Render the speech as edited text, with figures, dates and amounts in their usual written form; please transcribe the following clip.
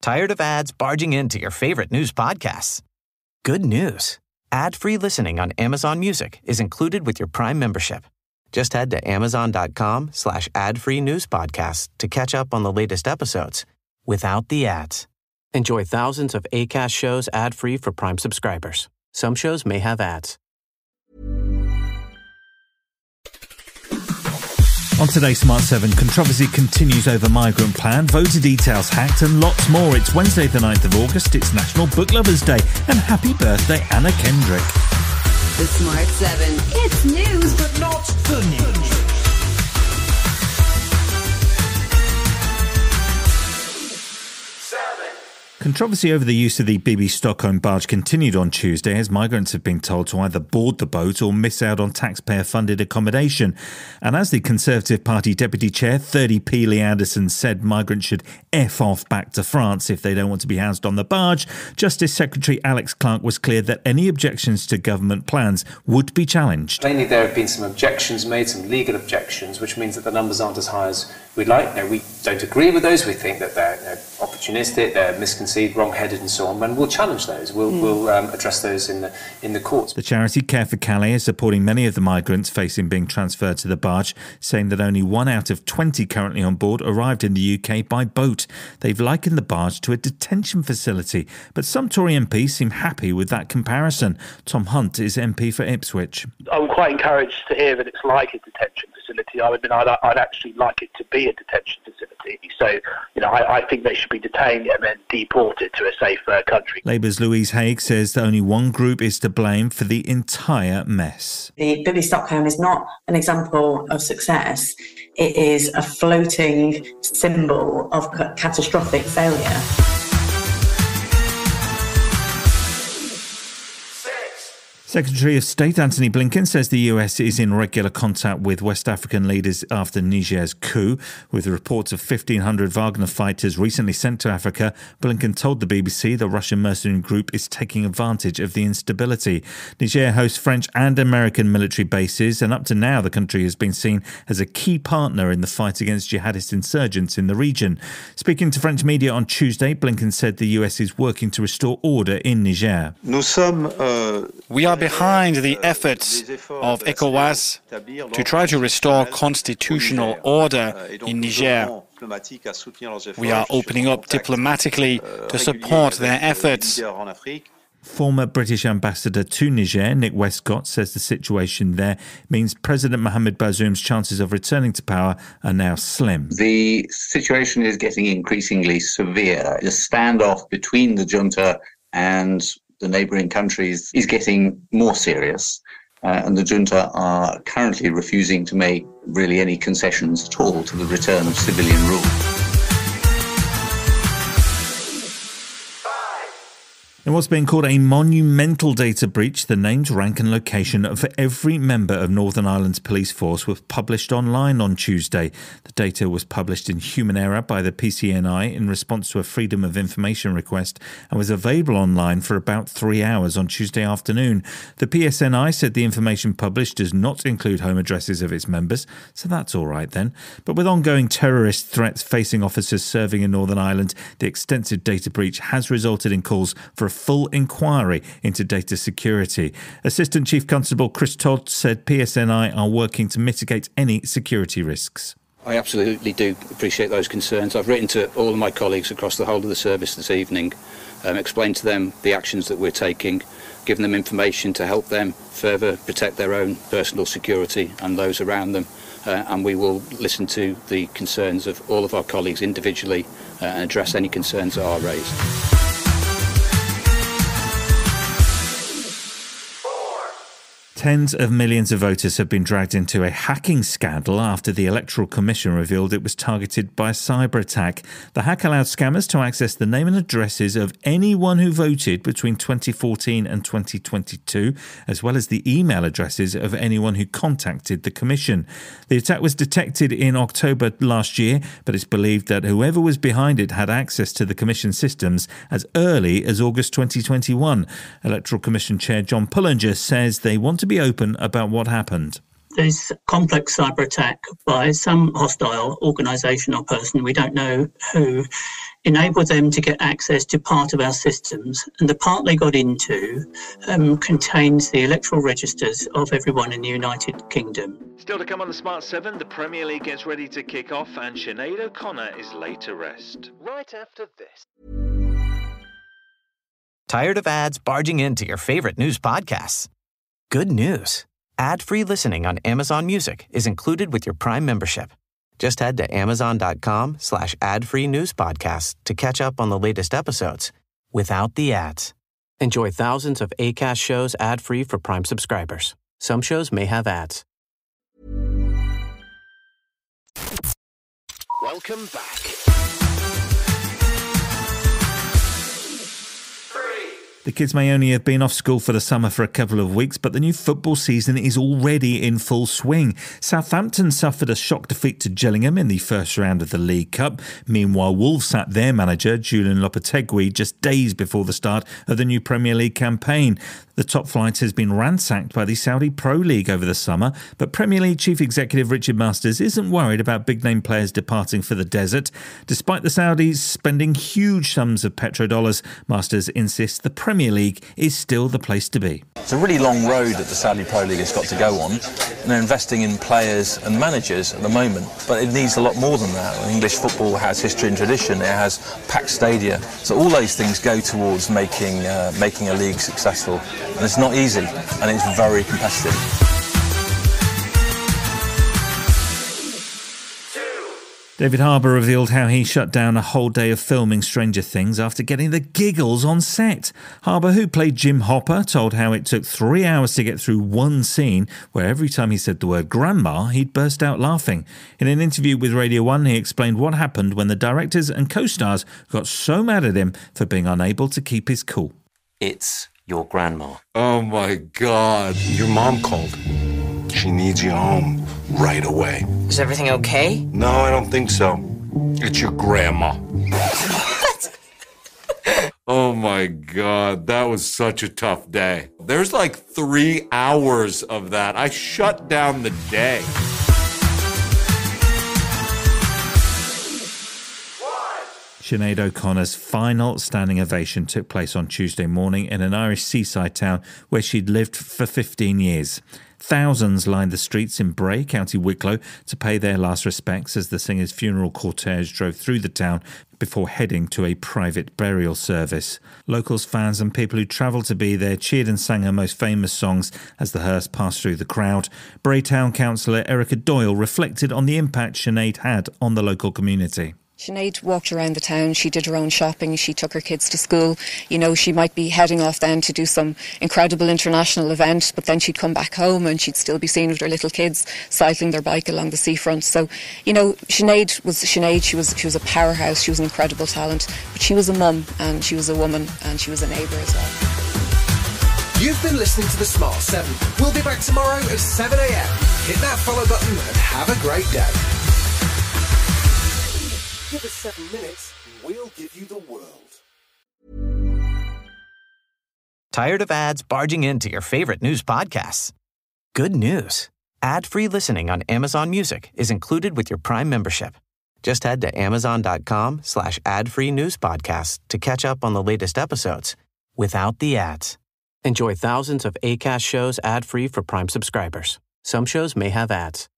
Tired of ads barging into your favorite news podcasts? Good news. Ad-free listening on Amazon Music is included with your Prime membership. Just head to amazon.com/ad-free news podcasts to catch up on the latest episodes without the ads. Enjoy thousands of Acast shows ad-free for Prime subscribers. Some shows may have ads. On today's Smart 7, controversy continues over migrant plan, voter details hacked and lots more. It's Wednesday the 9th of August, it's National Book Lovers Day, and happy birthday Anna Kendrick. The Smart 7. It's news, but not the news. Controversy over the use of the BB Stockholm barge continued on Tuesday as migrants have been told to either board the boat or miss out on taxpayer-funded accommodation. And as the Conservative Party Deputy Chair, 30p Lee Anderson, said migrants should F off back to France if they don't want to be housed on the barge, Justice Secretary Alex Clark was clear that any objections to government plans would be challenged. Plainly, there have been some objections made, some legal objections, which means that the numbers aren't as high as we'd like. Now, we don't agree with those. We think that they're opportunistic, they're misconceived, wrong-headed and so on, and we'll challenge those. We'll address those in the courts. The charity Care for Calais is supporting many of the migrants facing being transferred to the barge, saying that only 1 out of 20 currently on board arrived in the UK by boat. They've likened the barge to a detention facility, but some Tory MPs seem happy with that comparison. Tom Hunt is MP for Ipswich. I'm quite encouraged to hear that it's like a detention facility. I'd actually like it to be a detention facility. So, I think they should be detained and then deported to a safer country. Labour's Louise Haigh says that only one group is to blame for the entire mess. The BB Stockholm is not an example of success. It is a floating symbol of catastrophic failure. Secretary of State Antony Blinken says the US is in regular contact with West African leaders after Niger's coup. With reports of 1,500 Wagner fighters recently sent to Africa, Blinken told the BBC the Russian mercenary group is taking advantage of the instability. Niger hosts French and American military bases, and up to now the country has been seen as a key partner in the fight against jihadist insurgents in the region. Speaking to French media on Tuesday, Blinken said the US is working to restore order in Niger. We are behind the efforts of ECOWAS to try to restore constitutional order in Niger. We are opening up diplomatically to support their efforts. Former British ambassador to Niger, Nick Westcott, says the situation there means President Mohamed Bazoum's chances of returning to power are now slim. The situation is getting increasingly severe. The standoff between the junta and the neighbouring countries is getting more serious, and the junta are currently refusing to make really any concessions at all to the return of civilian rule. In what's being called a monumental data breach, the names, rank and location of every member of Northern Ireland's police force was published online on Tuesday. The data was published in human error by the PCNI in response to a Freedom of Information request and was available online for about 3 hours on Tuesday afternoon. The PSNI said the information published does not include home addresses of its members, so that's all right then. But with ongoing terrorist threats facing officers serving in Northern Ireland, the extensive data breach has resulted in calls for a full inquiry into data security. Assistant Chief Constable Chris Todd said PSNI are working to mitigate any security risks. I absolutely do appreciate those concerns. I've written to all of my colleagues across the whole of the service this evening, explained to them the actions that we're taking, given them information to help them further protect their own personal security and those around them. And we will listen to the concerns of all of our colleagues individually and address any concerns that are raised. Tens of millions of voters have been dragged into a hacking scandal after the Electoral Commission revealed it was targeted by a cyber attack. The hack allowed scammers to access the name and addresses of anyone who voted between 2014 and 2022, as well as the email addresses of anyone who contacted the Commission. The attack was detected in October last year, but it's believed that whoever was behind it had access to the Commission systems as early as August 2021. Electoral Commission Chair John Pullinger says they want to be open about what happened. There's complex cyber attack by some hostile organisation or person, we don't know who, enable them to get access to part of our systems. And the part they got into contains the electoral registers of everyone in the United Kingdom. Still to come on the Smart 7, the Premier League gets ready to kick off and Sinead O'Connor is laid to rest. Right after this. Tired of ads barging into your favorite news podcasts? Good news. Ad-free listening on Amazon Music is included with your Prime membership. Just head to amazon.com/ad-free news podcasts to catch up on the latest episodes without the ads. Enjoy thousands of Acast shows ad-free for Prime subscribers. Some shows may have ads. Welcome back. The kids may only have been off school for the summer for a couple of weeks, but the new football season is already in full swing. Southampton suffered a shock defeat to Gillingham in the first round of the League Cup. Meanwhile, Wolves sacked their manager, Julian Lopetegui, just days before the start of the new Premier League campaign. The top flight has been ransacked by the Saudi Pro League over the summer, but Premier League Chief Executive Richard Masters isn't worried about big-name players departing for the desert. Despite the Saudis spending huge sums of petrodollars, Masters insists the Premier League is still the place to be. It's a really long road that the Saudi Pro League has got to go on, and they're investing in players and managers at the moment, but it needs a lot more than that. English football has history and tradition, it has packed stadia, so all those things go towards making a league successful. And it's not easy, and it's very competitive. David Harbour revealed how he shut down a whole day of filming Stranger Things after getting the giggles on set. Harbour, who played Jim Hopper, told how it took 3 hours to get through one scene where every time he said the word grandma, he'd burst out laughing. In an interview with Radio 1, he explained what happened when the directors and co-stars got so mad at him for being unable to keep his cool. It's your grandma. Oh my God. Your mom called. She needs you home right away. Is everything okay? No, I don't think so. It's your grandma. What? Oh my God, that was such a tough day. There's like 3 hours of that. I shut down the day. Sinead O'Connor's final standing ovation took place on Tuesday morning in an Irish seaside town where she'd lived for 15 years. Thousands lined the streets in Bray, County Wicklow, to pay their last respects as the singer's funeral cortege drove through the town before heading to a private burial service. Locals, fans and people who travelled to be there cheered and sang her most famous songs as the hearse passed through the crowd. Bray Town Councillor Erica Doyle reflected on the impact Sinead had on the local community. Sinead walked around the town, she did her own shopping, she took her kids to school. You know, she might be heading off then to do some incredible international event, but then she'd come back home and she'd still be seen with her little kids cycling their bike along the seafront. So, you know, Sinead was Sinead, she was a powerhouse, she was an incredible talent, but she was a mum and she was a woman and she was a neighbour as well. You've been listening to The Smart 7. We'll be back tomorrow at 7 a.m. Hit that follow button and have a great day. Give us 7 minutes, and we'll give you the world. Tired of ads barging into your favorite news podcasts? Good news. Ad-free listening on Amazon Music is included with your Prime membership. Just head to amazon.com/ad-free news podcasts to catch up on the latest episodes without the ads. Enjoy thousands of Acast shows ad-free for Prime subscribers. Some shows may have ads.